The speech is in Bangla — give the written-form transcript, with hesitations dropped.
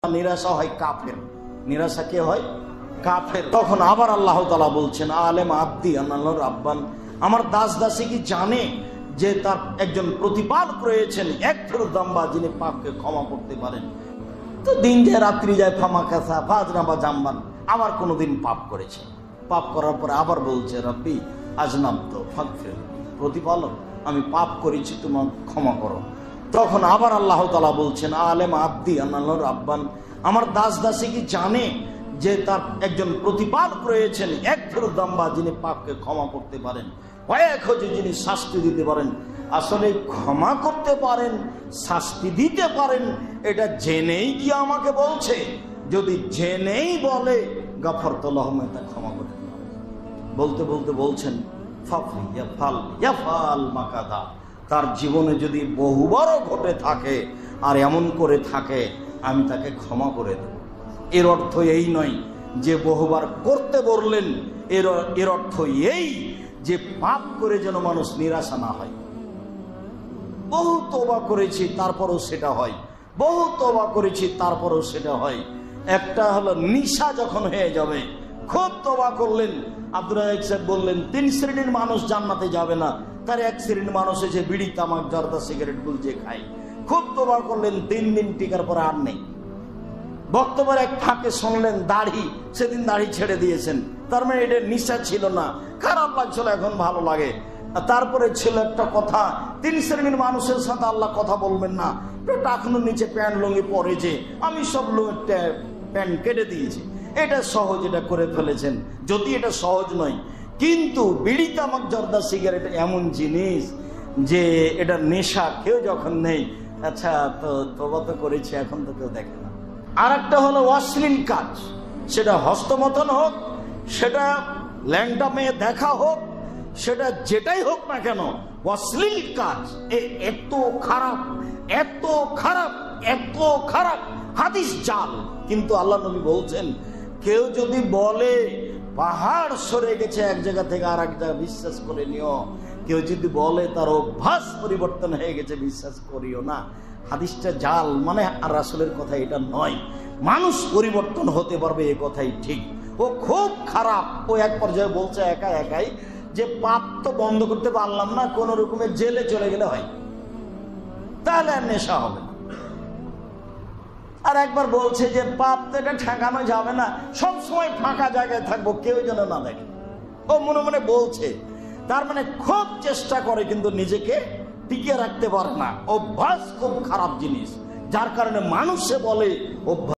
নিরাশা হয় কাফের, নিরাশা কে হয়? কাফের। তখন আবার আল্লাহ তাআলা বলছেন, আলেম আব্দি আনাল্লাহ রাব্বান, আমার দাস দাসী কি জানে যে তার একজন প্রতিপালক রয়েছেন, এক ফেরুদ্দাম্বা, যিনি পাপকে ক্ষমা করতে পারেন। তো দিন যায় রাত্রি যায়, ফামা কাসা ফাজনা বা জাম্বান, আবার কোনোদিন পাপ করেছে। পাপ করার পরে আবার বলছে, রব্বি আজনাবতু ফাগফির, প্রতিপালক আমি পাপ করেছি, তোমার ক্ষমা করো। তখন আবার আল্লাহ তাআলা বলছেন, আলেম আব্দি আনাল্লাহ রাব্বান, আমার দাস দাসী কি জানে যে তার একজন প্রতিপালক রয়েছেন, এক ফেরুদ্দাম্বা, যিনি পাপকে ক্ষমা করতে পারেন, কয়েক হচ্ছে যিনি শাস্তি দিতে পারেন। আসলে ক্ষমা করতে পারেন, শাস্তি দিতে পারেন, এটা জেনেই কি আমাকে বলছে? যদি জেনেই বলে গাফারতু লাহু, তা ক্ষমা করে বলতে বলতে বলছেন, ইয়াফাল মাকাদা, তার জীবনে যদি বহুবারও ঘটে থাকে আর এমন করে থাকে, আমি তাকে ক্ষমা করে দেব। এর অর্থ এই নয় যে বহুবার করতে বললেন, এর অর্থ এই যে পাপ করে যেন মানুষ নিরাশা না হয়। বহু তওবা করেছি তারপরও সেটা হয়, বহু তওবা করেছি তারপরও সেটা হয়। একটা হলো নিশা যখন হয়ে যাবে, খুব তওবা করলেন। আব্দুর রাজ্জাক সাহেব বললেন 3 শ্রেণীর মানুষ জান্নাতে যাবে না। তার 1 শ্রেণীর মানুষ এসে বিড়ি, তামাক, জর্দা, সিগারেট গুলজে খায়। খুব তওবা করলেন, 3 দিন টিকার পরে আর নেই। বক্তব্যের এক ফাঁকে শুনলেন দাড়ি, সেদিন দাড়ি ছেড়ে দিয়েছেন। তার মানে এটা নিশা ছিল না, খারাপ লাগছিল, এখন ভালো লাগে। তারপরে ছিল একটা কথা, 3 শ্রেণীর মানুষের সাথে আল্লাহ কথা বলবেন না। টাকনুর নিচে প্যান্ট লুঙ্গি পরে যে আমি সব প্যান্ট কেটে দিয়েছি, এটা সহজ, এটা করে ফেলেছেন। যদি এটা সহজ নয়, কিন্তু বিড়ি, তামাক, জর্দা, সিগারেট এমন জিনিস যে এটা নেশা, কেউ যখন নেই, আচ্ছা তো তওবা তো করেছি, এখন তো কেউ দেখে না। আর একটা হলো অশ্লীল কাজ, সেটা হস্তমতন হোক, সেটা ল্যাংটা মেয়ে দেখা হোক, সেটা যেটাই হোক না কেন, অশ্লীল কাজ এত খারাপ, এত খারাপ, এত খারাপ, হাদিস জাল। কিন্তু আল্লাহ নবী বলছেন, কেউ যদি বলে পাহাড় সরে গেছে এক জায়গা থেকে আর এক জায়গা, বিশ্বাস করে নিও। কেউ যদি বলে তার অভ্যাস পরিবর্তন হয়ে গেছে, বিশ্বাস করিও না। হাদিসটা জাল, মানে আর রাসূলের কথা এটা নয়। মানুষ পরিবর্তন হতে পারবে, এ কথাই ঠিক। ও খুব খারাপ। ও এক পর্যায়ে বলছে একাই যে পাপ তো বন্ধ করতে পারলাম না, কোন রকমে জেলে চলে গেলে হয়, তাহলে আর নেশা হবে না। আর একবার বলছে যে পাপ তো এটা ঠেকানো যাবে না, সব সময় ফাঁকা জায়গায় থাকবো, কেউ যেন না দেখে। ও মনে মনে বলছে, তার মানে খুব চেষ্টা করে কিন্তু নিজেকে টিকিয়ে রাখতে পারে না। অভ্যাস খুব খারাপ জিনিস, যার কারণে মানুষে বলে অভ্যাস।